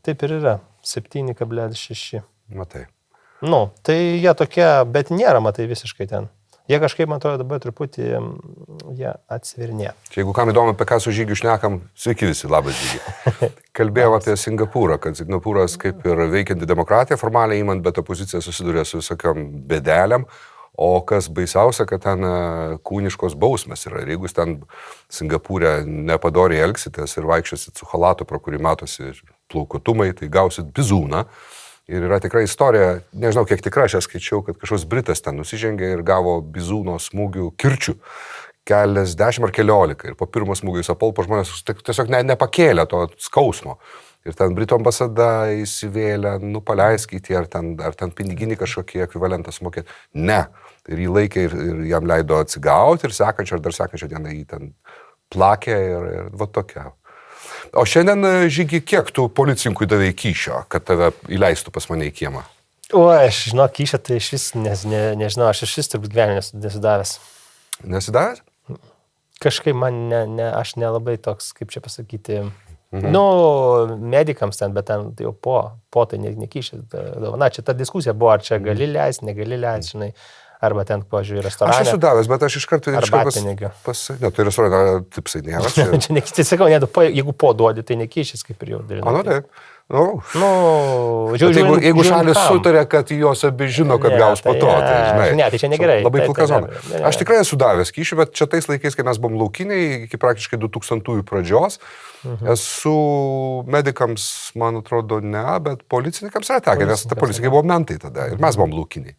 taip ir yra. 7,6. Matai. Nu, tai jie tokie, bet nėra, matai, visiškai ten. Jie kažkaip, man atrodo, dabar truputį jie atsivirnė. Čia jeigu kam įdomu, apie ką su žygiu šnekam, sveiki visi, labas žygi. Kalbėjau apie Singapūrą, kad Singapūras kaip ir veikianti demokratija, formaliai įmant, bet opozicija susiduria su visokiom bėdelėm. O kas baisiausia, kad ten kūniškos bausmės yra. Ir jeigu ten Singapūrė nepadoriai elgsitės ir vaikščiosit su halatu, pro kurį matosi plaukutumai, tai gausit bizūną. Ir yra tikra istorija, nežinau kiek tikra, aš skaičiau, kad kažkoks Britas ten nusižengė ir gavo bizūno smūgių kirčių. Keliasdešimt ar 14. Ir po pirmo smūgio jis apolpo žmonės tiesiog nepakėlė to skausmo. Ir ten Britų ambasada įsivėlė, paleiskite, ar ten piniginį kažkokį ekvivalentą sumokėti. Ne. Ir jį laikė ir jam leido atsigauti ir sekančią ar dar sekančią dieną jį ten plakė ir va tokia. O šiandien, Žygi, kiek tu policininkui davei kyšio, kad tave įleistų pas mane į kiemą? Aš žinau, kyšio tai iš vis nežinau, aš iš vis turbūt gyvenime nesidavęs. Nesidavęs? Kažkaip man, aš nelabai toks, kaip čia pasakyti, medikams ten, bet ten jau po tai nekyšio. Na, čia ta diskusija buvo, ar čia gali leisti, negali leisti, žinai. Arba ten, pažiūrėjau, restorane. Aš esu davęs, bet aš iš karto Ne, tai restorane tipsai nėra. Čia nekyštis, sakau, jeigu duodi, tai nekyštis, kaip ir jau dalinai. Taip. Jeigu šalis sutarė, kad jos abi žino, kad gaus po to, tai žinai. Ne, tai čia negerai. Labai pilka zona. Aš tikrai esu davęs kyšį, bet čia tais laikais, kai mes buvom laukiniai, iki praktiškai 2000-ųjų pradžios, esu medikams, man atrodo, ne, bet policininkams yra tekę, nes policininkai buvo mentai tada ir mes buvom laukiniai.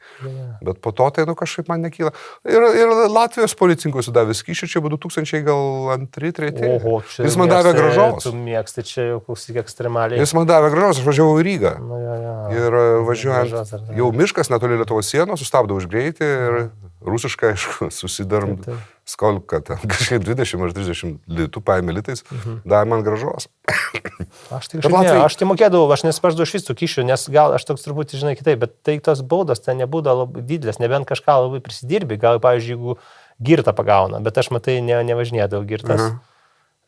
Bet po to tai, kažkaip man nekyla. Ir Latvijos policininkus davęs kyšį, čia buvo 2002-2003. Oho, jis man davė gražos. Tu mėgsti čia jau klausyk ekstremaliai. Jis man davė gražos, aš važiavau į Rygą. Ir važiuojant, jau miškas netoli Lietuvos sienos, sustabdau už greitį ir rusiškai, aišku, susidarm skolką, kažkaip 20 ar 30 litų paėmė litais, davė man gražos. Aš tai mokėdavau, aš nespaždavau iš visų kyšių, nes gal aš toks truputį žinai kitaip, bet tai tos baudos ten nebūdavo labai didelės, nebent kažką labai prisidirbi, gal, pavyzdžiui, jeigu girtą pagauna, bet aš matai nevažinėdavau girtas.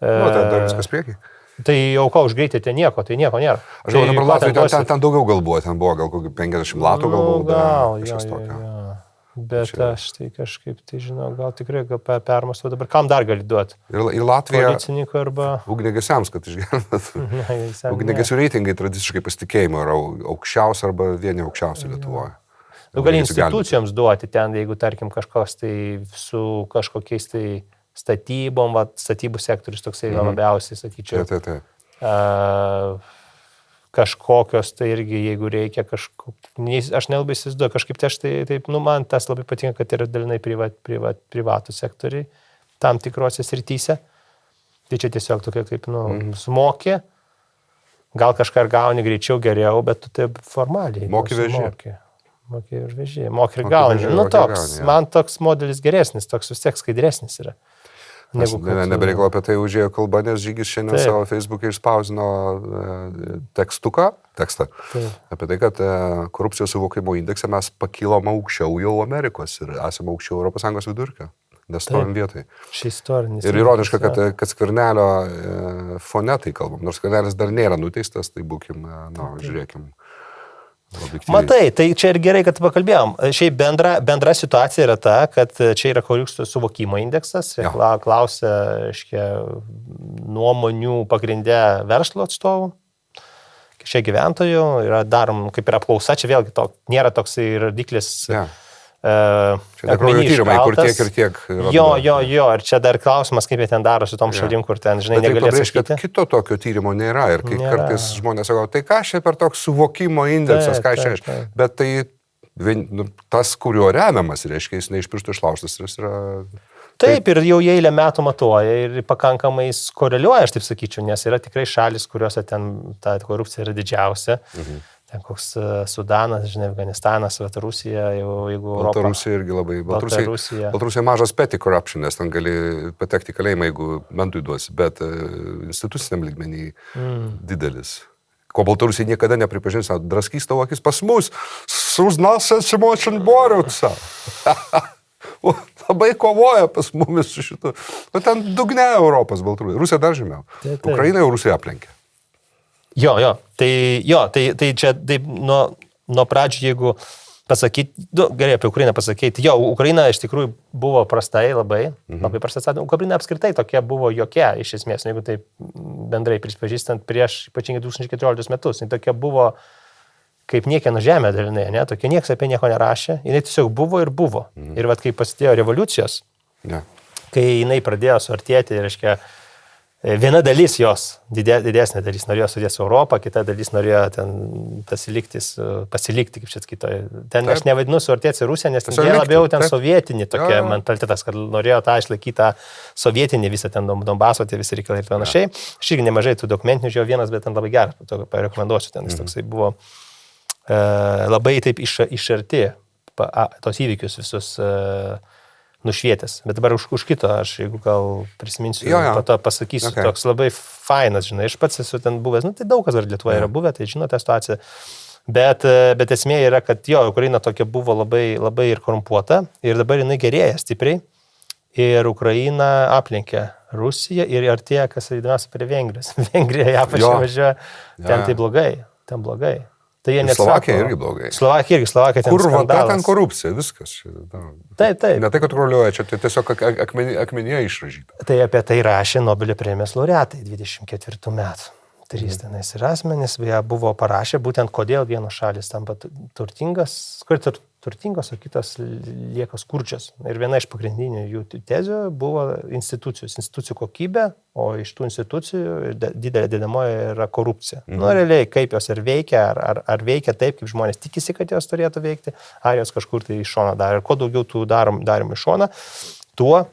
Ten dar viskas priekį. Tai jau ko už greitį ten nieko nėra. Aš žinau, dabar Latvijai ten daugiau gal buvo, ten buvo gal kokį 50 latų gal buvo. Bet aš tai kažkaip, tai žinau, gal tikrai permastau dabar, kam dar gali duoti? Ir Latvija policininkų arba ugniagesiams, kad išgelbėtų. Ugniagesių reitingai tradiciškai pasitikėjimo yra aukščiausia arba vieni aukščiausi Lietuvoje. Tu gali institucijoms duoti ten, jeigu, tarkim, kažkoks tai su kažkokiais tai statybom, statybų sektorius toksai labiausiai, sakyčiau. Kažkokios tai irgi, jeigu reikia aš nelabai įsivaizduoju, kažkaip tai aš taip, man tas labai patinka, kad yra dalinai privatų sektoriai tam tikrose srityse. Tai čia tiesiog tokia kaip, sumokė, gal kažką ir gauni greičiau geriau, bet tu taip formaliai. Moki vežė. Moki ir vežė, moki ir gauni. Man toks modelis geresnis, toks vis tiek skaidresnis yra. Nebereikalo apie tai užėjo kalba, nes Žygis šiandien savo Facebook'e išspausino tekstą, apie tai, kad korupcijos suvokimo indekse mes pakilom aukščiau jau Amerikos ir esame aukščiau ES vidurkio, nestovim vietai. Ir ironiška, kad Skvernelio fone tai kalbam, nors Skvernelis dar nėra nuteistas, tai būkim, žiūrėkim. Matai, tai čia ir gerai, kad pakalbėjom. Šiaip bendra situacija yra ta, kad čia yra korupcijos suvokimo indeksas. Klausia, nuomonių pagrindę verslo atstovų. Čia gyventojų yra darom, kaip ir apklausa, čia vėlgi nėra toksai rodiklis. Čia kraujo tyrimai, kur tiek ir tiek. Jo, ir čia dar klausimas, kaip jie ten daro su tom šalim, kur ten, žinai, negalės sakyti. Kito tokio tyrimo nėra ir kai kartais žmonės sako, tai ką čia per toks suvokimo indeksas, ką čia, bet tai tas, kuriuo remiamas, reiškia, jis ne iš pirštų išlaužtas, jis yra... Taip, ir jau jie eilę metų matuoja ir pakankamai koreliuoja, aš taip sakyčiau, nes yra tikrai šalis, kuriuose ten ta korupcija yra didžiausia. Ten koks Sudanas, žinai, Afganistanas, Baltarusija, jeigu Europą. Baltarusija irgi labai. Baltarusija mažas petty corruption, nes ten gali patekti kalėjimą, jeigu mentui duosi, bet instituciniam lygmenį didelis. Ko Baltarusija niekada nepripažins, draskys tavo akis pas mus, suznal sensimočin boriutsa. Labai kovoja pas mumis su šitu. O ten dugne Europos Baltarusija. Rusija dar žemiau. Ukraina jau Rusija aplenkė. Tai čia taip nuo pradžių, jeigu pasakyti, gerai apie Ukrainą pasakyti, Ukraina iš tikrųjų buvo prastai labai prastai, Ukraina apskritai tokia buvo jokia, iš esmės, jeigu taip bendrai prispažįstant prieš ypatingai 2014 metus, tai tokia buvo kaip niekieno žemė dalinai, ne, tokia niekas apie nieko nerašė, jinai tiesiog buvo ir buvo. Ir vat kai prasidėjo revoliucijos, kai jinai pradėjo suartėti, reiškia, viena dalis jos, didesnė dalis norėjo sudėti su Europą, kita dalis norėjo ten pasilikti, kaip čia sakyto. Ten aš nevadinu suartėti su Rusija, nes jie labiau ten sovietinį tokia mentalitetas, kad norėjo tą išlaikyti tą sovietinį visą ten Donbaso, tie visi reikalai ir panašiai. Aš irgi nemažai tų dokumentinių žiūrėjau vienas, bet ten labai geras, to parekomenduosiu, ten jis toksai buvo labai taip išarti tos įvykius visus nušvietęs. Bet dabar už kito, aš jeigu gal prisiminsiu, po to pasakysiu, toks labai fainas, žinai, aš pats esu ten buvęs, tai daug kas dar Lietuvoje yra buvę, tai žinote situaciją. Bet esmė yra, kad Ukraina tokia buvo labai, labai ir korumpuota ir dabar jinai gerėja stipriai ir Ukraina aplenkė Rusiją ir artėja, kas įdomiausia, prie Vengrijos. Vengrija ją važiuoja, ten tai blogai, ten blogai. Tai Slovakija irgi blogai. Slovakija ten kur skandalas. Ten korupcija, viskas. Taip. Ne tai, kad troliuoja, čia tai tiesiog akmenyje išražyta. Tai apie tai rašė Nobelio premijos laureatai 24 metų. 3 tenais ir asmenys buvo parašę būtent, kodėl vienos šalis tampa turtingos, o kitos lieka skurdžios. Ir viena iš pagrindinių jų tezių buvo institucijų kokybė, o iš tų institucijų didelė dedamoji yra korupcija. Realiai, kaip jos ir veikia, ar veikia taip, kaip žmonės tikisi, kad jos turėtų veikti, ar jos kažkur tai iš šono daro. Ir kuo daugiau tų darom iš šono, tuo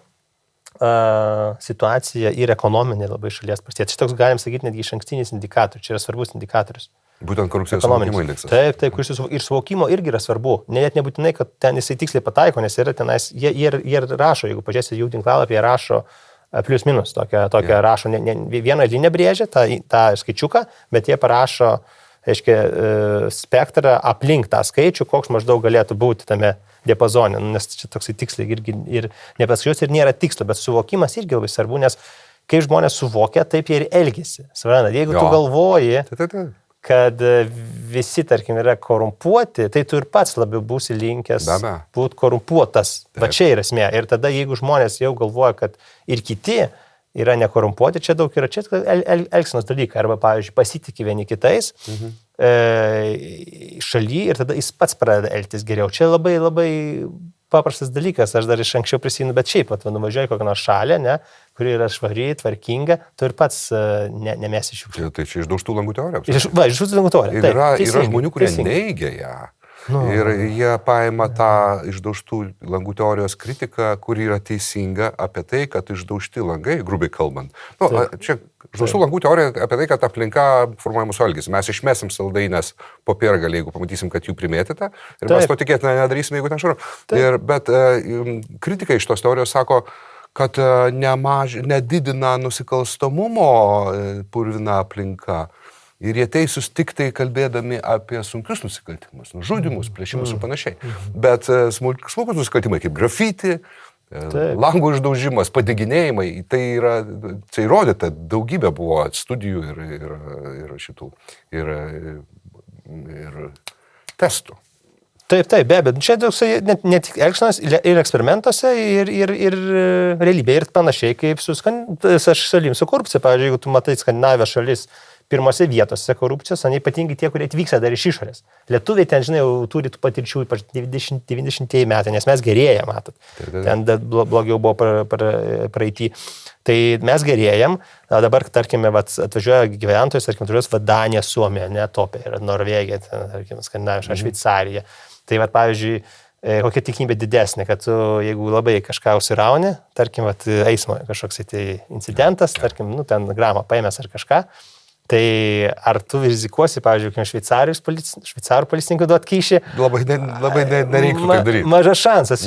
situacija ir ekonominė labai šalies prastėja. Šitoks galim sakyti netgi iš ankstinis indikatorius, čia yra svarbus indikatorius. Būtent korupcijos suvokimo indeksas. Taip, ir suvokimo irgi yra svarbu. Net nebūtinai, kad ten jisai tiksliai pataiko, nes yra tenais, jie rašo, jeigu pažiūrėsi jų tinklalapį, jie rašo plius minus, tokia rašo, vieną liniją brėžia, tą skaičiuką, bet jie parašo, aiškiai, spektrą aplink tą skaičių, koks maždaug galėtų būti tame diapazone, nes čia toksai tiksliai ir nepaskaičiuos ir nėra tikslo, bet suvokimas irgi labai svarbu, nes kai žmonės suvokia, taip jie ir elgesi. Svarbu, jeigu tu galvoji, kad visi, tarkim, yra korumpuoti, tai tu ir pats labiau būsi linkęs būti korumpuotas. Va čia yra esmė. Ir tada, jeigu žmonės jau galvoja, kad ir kiti yra nekorumpuoti, čia daug yra čia elgsenos dalykai. Arba, pavyzdžiui, pasitikė vieni kitais šaly ir tada jis pats pradeda elgtis geriau. Čia labai, labai paprastas dalykas. Aš dar iš anksčiau prisimenu, bet šiaip, nuvažiuoji kokią nors šalį, kuri yra švari, tvarkinga, tu ir pats nemesi šiukšlių. Tai čia išdaužtų langų teorija. Iš daužtų langų teorija. Yra žmonių, kurie neigia ją. Ir jie paima tą išdaužtų langų teorijos kritiką, kuri yra teisinga apie tai, kad išdaužti langai, grubiai kalbant. Čia išdaužtų langų teorija apie tai, kad aplinka formuoja mūsų elgesį. Mes išmesim saldainės popiergalį, jeigu pamatysim, kad jų primėtyta. Ir mes to tikėtina nedarysime, jeigu ten šaru. Bet kritikai iš tos teorijos sako, kad nedidina nusikalstamumo purvina aplinka. Ir jie teisūs tik tai kalbėdami apie sunkius nusikaltimus, žudimus, plėšimus ir panašiai. Bet smulkus nusikaltimai kaip grafiti, langų išdaužimas, padeginėjimai, tai įrodyta, daugybė buvo studijų ir šitų, ir testų. Taip, be abejo. Čia ne tik elgsenos, ir eksperimentuose, ir realybėje, ir panašiai kaip su šalim, su korupcija. Pavyzdžiui, jeigu tu matai Skandinavijos šalis pirmose vietose korupcijos, o ypatingai tie, kurie atvyksta dar iš išorės. Lietuviai ten, žinai, jau turi tų patirčių, ypač 90 metai, nes mes gerėjam, matot. Ten blogiau buvo praeitį. Tai mes gerėjam, dabar, tarkime, atvažiuoja gyventojus, tarkime, atvažiuos Danija, Suomija, Topė, Norvegija, tarkime, Skandinavija, Šveicarija. Tai, pavyzdžiui, kokia tikimybė didesnė, kad tu, jeigu labai kažką užsirauni, tarkim, eismo kažkoks incidentas, tarkim, ten gramą paėmės ar kažką, tai ar tu rizikuosi, pavyzdžiui, šveicarų policininkų duoti kyšį? Labai nereiktų tai daryti. Mažas šansas,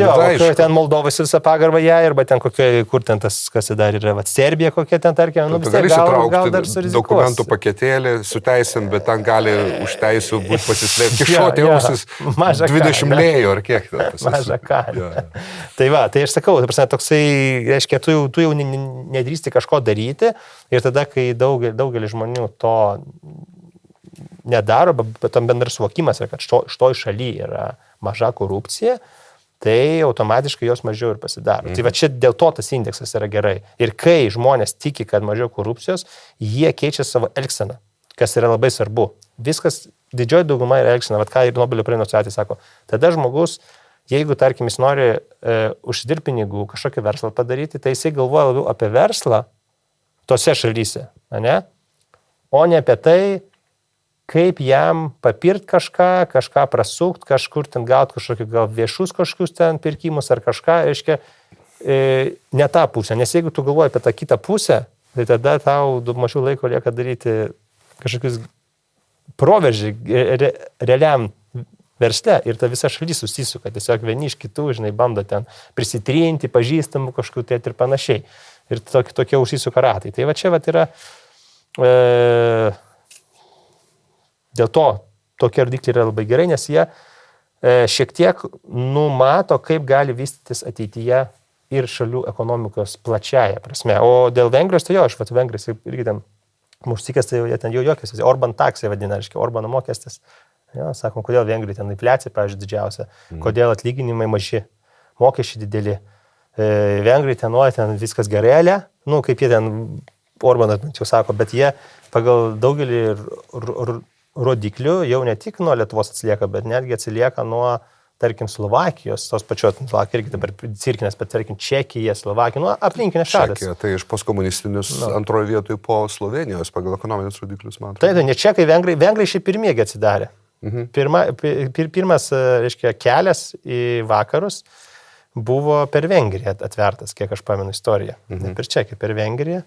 ten Moldovas visą pagarbą ją, arba ten kur ten tas, kas dar yra, Serbija kokia ten, tarkim, vis tiek gal dar surizikuosi. Dokumentų paketėlį su teisėm, bet ten gali už teisų būti pasislėpti, kišoti ausis 20 lėjų ar kiek. Maža ką. Tai aš sakau, toksai, reiškia, tu jau nedrįsti kažko daryti ir tada, kai daugelis žmonių to nedaro, bet tam bendras suvokimas yra, kad šitoj šalyje yra maža korupcija, tai automatiškai jos mažiau ir pasidaro. Tai va čia dėl to tas indeksas yra gerai. Ir kai žmonės tiki, kad mažiau korupcijos, jie keičia savo elgseną, kas yra labai svarbu. Viskas, didžioji dauguma yra elgsena, vat ką ir Nobelio premijos atveju sako. Tada žmogus, jeigu, tarkim, jis nori užsidirbti pinigų, kažkokį verslą padaryti, tai jisai galvoja labiau apie verslą tose šalyse, ne? O ne apie tai, kaip jam papirt kažką prasukt, kažkur ten gauti kažkokį gal viešus kažkokius ten pirkimus ar kažką, reiškia, ne tą pusę. Nes jeigu tu galvoji apie tą kitą pusę, tai tada tau mažiau laiko lieka daryti kažkokius proveržį realiam versle ir ta visa šalis susisuka, tiesiog vieni iš kitų, žinai, bando ten prisitrinti, pažįstamų kažkokių tai ir panašiai. Ir tokie užsisuka ratai. Tai va čia va yra, dėl to tokie rodikliai yra labai gerai, nes jie šiek tiek numato, kaip gali vystytis ateityje ir šalių ekonomikos plačiaja prasme. O dėl Vengrijos, tai jo, aš vat Vengrijos irgi ten mūsų tai jie ten jau juokiasi, Orban taksai vadina, reiškia, Orbano mokestis. Jo, sakom, kodėl Vengrijai ten infliacija, pavyzdžiui, didžiausia, kodėl atlyginimai maži, mokesčiai dideli. Vengrijai ten viskas gerai, nu, kaip jie ten, Orbanas jau sako, bet jie pagal daugelį rodiklių jau ne tik nuo Lietuvos atsilieka, bet netgi atsilieka nuo, tarkim, Slovakijos, tos pačios, Slovakija irgi dabar cirkinės, bet tarkim, Čekija, Slovakija, nu, aplinkinės šalis. Čekija, tai iš postkomunistinius antrojo vietoj po Slovenijos pagal ekonominius rodiklius, man atrodo. Tai ne čekai, vengrai šiaip pirmiegi atsidarė. Pirmas, reiškia, kelias į vakarus buvo per Vengriją atvertas, kiek aš pamenu istoriją. Ne per Čekiją, per Vengriją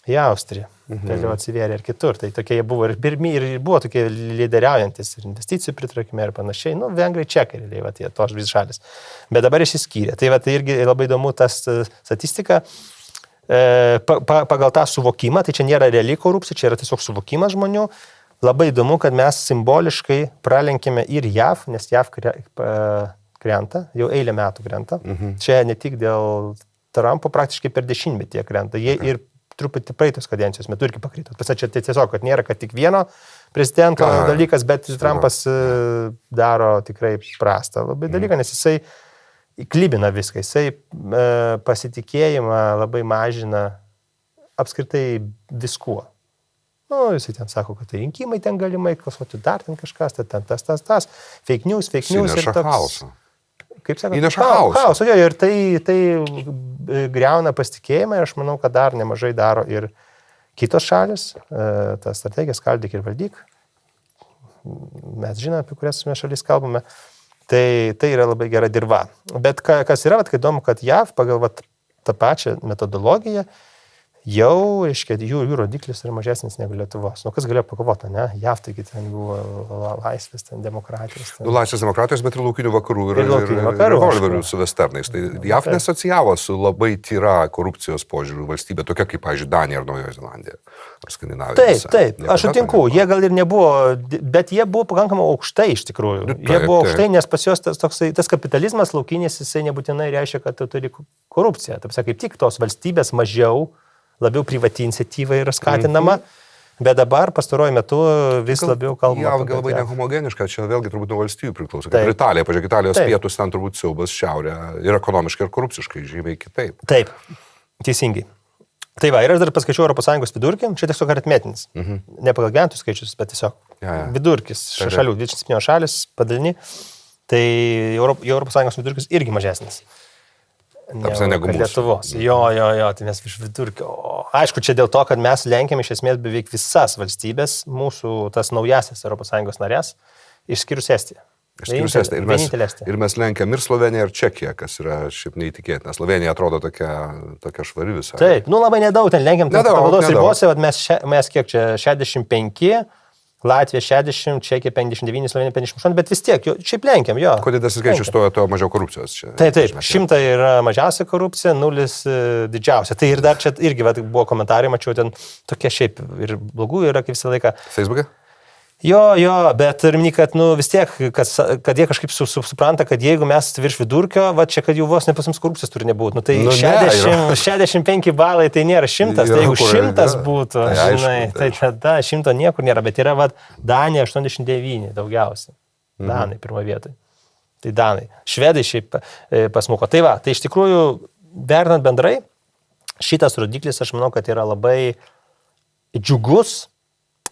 į Austriją. Vėliau atsivėrė ir kitur. Tai tokie jie buvo ir pirmi, ir buvo tokie lyderiaujantis ir investicijų pritrakime ir panašiai. Nu, Vengrai, Čekai, realiai, va, tos vis šalis. Bet dabar išsiskyrė. Tai va, tai irgi labai įdomu tas statistika. Pagal tą suvokimą, tai čia nėra reali korupcija, čia yra tiesiog suvokimas žmonių. Labai įdomu, kad mes simboliškai pralenkėme ir JAV, nes JAV krenta, jau eilę metų krenta. Čia ne tik dėl Trumpo, praktiškai per 10-metį krenta. Jie ir truputį praeitos kadencijos metu irgi pakrito. Pasa čia tiesiog, kad nėra, kad tik vieno prezidento dalykas, bet Trumpas daro tikrai prastą labai dalyką, nes jisai klibina viską, jisai pasitikėjimą labai mažina apskritai viskuo. Nu, jisai ten sako, kad tai rinkimai ten galimai, klausuoti dar ten kažkas, ten tas, fake news ir toks. Kaip sakot? Įneša chaosą. Jo, ir tai griauna pasitikėjimą ir aš manau, kad dar nemažai daro ir kitos šalis, ta strategija skaldyk ir valdyk. Mes žinome, apie kurias mes šalis kalbame. Tai yra labai gera dirva. Bet kas yra, kad įdomu, kad JAV pagal tą pačią metodologiją jau, reiškia, jų rodiklis yra mažesnis negu Lietuvos. Nu, kas galėjo pakovoti, ne? JAV, taigi ten buvo laisvės, ten demokratijos. Ten... Laisvės demokratijos, bet ir laukinių vakarų ir revolverių su westernais. Tai JAV neasocijavo su labai tyra korupcijos požiūrių valstybė, tokia kaip, pavyzdžiui, Danija ar Naujoji Zelandija. Ar Skandinavija. Taip, aš sutinku, jie gal ir nebuvo, bet jie buvo pakankamai aukštai iš tikrųjų. Jie buvo aukštai, nes pas juos tas kapitalizmas laukinis, jisai nebūtinai reiškia, kad tu turi korupciją. Taip sakė, kaip tik tos valstybės mažiau, labiau privati iniciatyva yra skatinama, bet dabar pastaruoju metu vis labiau kalbama. JAV labai nehomogeniška, čia vėlgi turbūt nuo valstybių priklauso. Kaip ir Italija, pažiūrėk, Italijos pietus ten turbūt siaubas, šiaurė ir ekonomiškai ir korupciškai žymiai kitaip. Taip, teisingai. Tai va, ir aš dar paskaičiau ES vidurkį, čia tiesiog aritmetinis. Ne pagal gyventojų skaičius, bet tiesiog vidurkis šalių, 27 šalis padalini, tai ES vidurkis irgi mažesnis. Negu Lietuvos. Jo, tai mes iš vidurkio. Aišku, čia dėl to, kad mes lenkiam iš esmės beveik visas valstybės, mūsų tas naujasias ES narės, išskyrus Estiją. Ir mes lenkiam ir Sloveniją, ir Čekiją, kas yra šiaip neįtikėtina. Slovenija atrodo tokia švari visai. Taip, labai nedaug ten lenkiam, pavaldos ribose, mes kiek čia 65, Latvija 60, Čekija 59, Slovenija 58, bet vis tiek, šiaip lenkiam, jo. Kuo didesnis skaičius, tuo mažiau korupcijos čia. Taip, 100 yra mažiausia korupcija, 0 didžiausia. Tai ir dar čia irgi buvo komentarai, mačiau ten tokie šiaip ir blogų yra kaip visą laiką. Facebook'e? Jo, bet turim, kad vis tiek, kad jie kažkaip supranta, kad jeigu mes virš vidurkio, va čia, kad jau vos nepasims korupcijos turi nebūti. Tai 65 balai tai nėra 100, tai jeigu 100 būtų, žinai, tai tada 100 niekur nėra, bet yra Danija 89 daugiausiai. Danai pirmo vietoj. Tai Danai. Švedai šiaip pasmuko. Tai va, tai iš tikrųjų, vertinant bendrai, šitas rodiklis, aš manau, kad yra labai džiugus,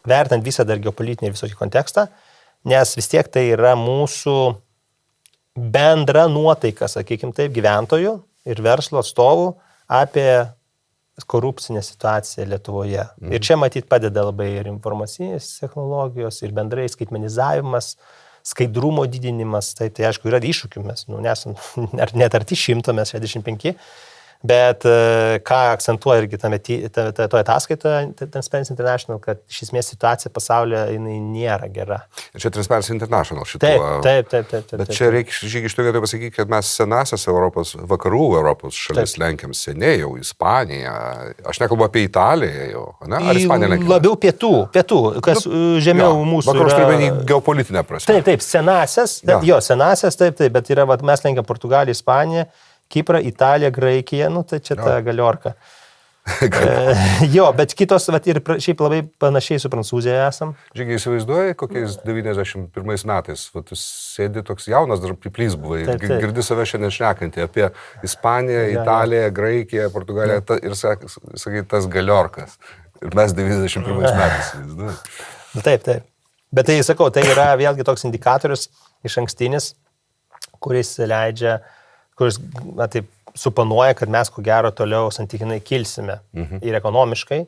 vertinant visą dar geopolitinį ir visokį kontekstą, nes vis tiek tai yra mūsų bendra nuotaika, sakykim taip, gyventojų ir verslo atstovų apie korupcinę situaciją Lietuvoje. Ir čia matyt padeda labai ir informacinės technologijos, ir bendrai skaitmenizavimas, skaidrumo didinimas, tai aišku yra iššūkių, mes nesam net arti 100, mes 65. Bet ką akcentuoja irgi toje ataskaitoje Transparency International, kad iš esmės situacija pasaulyje jinai nėra gera. Čia Transparency International šituo. Taip. Bet čia reikia iš to vietoj pasakyti, kad mes senasias vakarų Europos šalis lenkiam seniai jau, Ispanija. Aš nekalbu apie Italiją jau, ne? Ar Ispanija lenkiam? Labiau pietų, kas žemiau mūsų. Vakarų turiuomenį geopolitinę prasme. Taip, senasias, taip, bet yra, mes lenkiam Portugaliją, Ispaniją, Kiprą, Italiją, Graikiją, tai čia ta galiorka. Bet kitos, ir šiaip labai panašiai su Prancūzija esam. Žiūrėk, įsivaizduoji, kokiais 91 metais, tu sėdi toks jaunas, dar piplys buvai, girdi save šiandien šnekantį apie Ispaniją, Italiją, Graikiją, Portugaliją ir sakai, tas galiorkas. Ir mes 91 metais įsivaizduoji. Taip. Bet tai, sakau, tai yra vėlgi toks indikatorius iš ankstinis, kuris taip suponuoja, kad mes ko gero toliau santykinai kilsime ir ekonomiškai,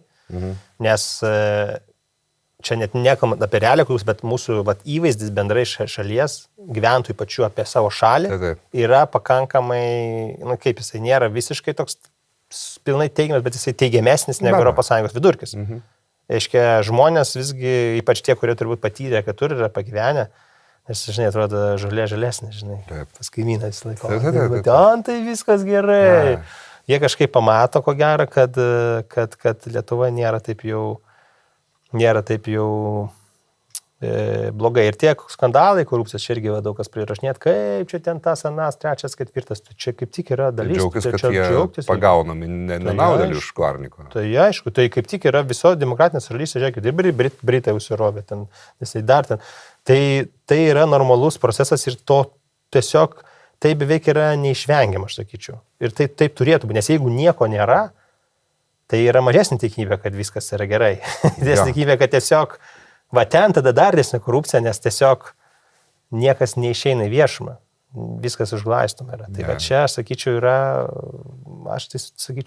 nes čia net nekalbant apie realią korupciją, bet mūsų įvaizdis bendrai šalies, gyventojų pačių apie savo šalį yra pakankamai, kaip jisai nėra visiškai toks pilnai teigiamas, bet jisai teigiamesnis negu ES vidurkis. Aiškia, žmonės visgi, ypač tie, kurie turbūt patyrė, kad turi yra pagyvenę, nes, žinai, atrodo žalesnė, žinai, tas kaimynas laiko. Tai viskas gerai. Jie kažkaip pamato, ko gero, kad Lietuva nėra taip jau blogai. Ir tiek skandalai, korupcijos čia irgi daug kas prirašinėt, kaip čia ten tas, anas, trečias, ketvirtas, čia kaip tik yra dalis. Džiaugtis, kad jie pagaunami nenaudėlių iš Kvarniko. Tai aišku, tai kaip tik yra viso demokratinės šalyse, žiūrėkit, ir Britai užsirovė ten, jisai dar ten. Tai yra normalus procesas ir to tiesiog tai beveik yra neišvengiama, aš sakyčiau. Ir taip turėtų būti, nes jeigu nieko nėra, tai yra mažesnė tikimybė, kad viskas yra gerai. Didesnė tikimybė, kad tiesiog ten tada dar didesnė korupcija, nes tiesiog niekas neišeina į viešumą. Viskas užglaistoma yra. Tai čia, aš sakyčiau,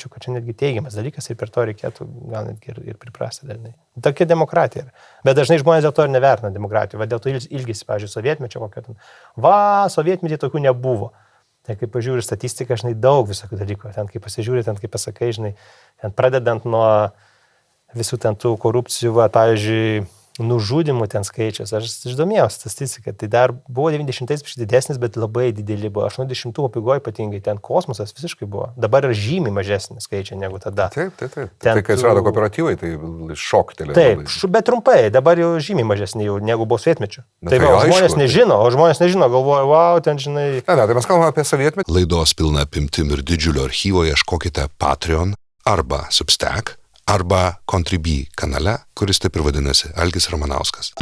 kad čia netgi teigiamas dalykas ir per to reikėtų gal netgi ir priprasti dažnai. Tokia demokratija yra. Bet dažnai žmonės dėl to ir nevertina demokratijų. Dėl to ilgisi, pavyzdžiui, sovietmečio kokio ten. Sovietmetį tokių nebuvo. Tai kai pažiūri statistiką, žinai, daug visokių dalykų. Ten, kai pasižiūri, ten, kaip pasakai, žinai, ten pradedant nuo visų ten tų korupcijų, pavyzdžiui, nužudimų ten skaičius. Aš išdomėjau statistiką. Tai dar buvo 90-ais didesnis, bet labai dideli buvo. 80-ų pabaigoje ypatingai ten kosmosas visiškai buvo. Dabar yra žymiai mažesni skaičiai negu tada. Taip. Tai kai atsirado kooperatyvai, tai šoktelė. Taip, bet trumpai. Dabar jau žymiai mažesni jau negu buvo sovietmečiu. Tai žmonės nežino, galvoja, ten žinai. Ne, tai mes kalbame apie sovietmetį. Laidos pilna apimtim ir didžiulio archyvo ieškokite Patreon arba Substack arba Contribui kanale, kuris taip ir vadinasi Algis Ramanauskas.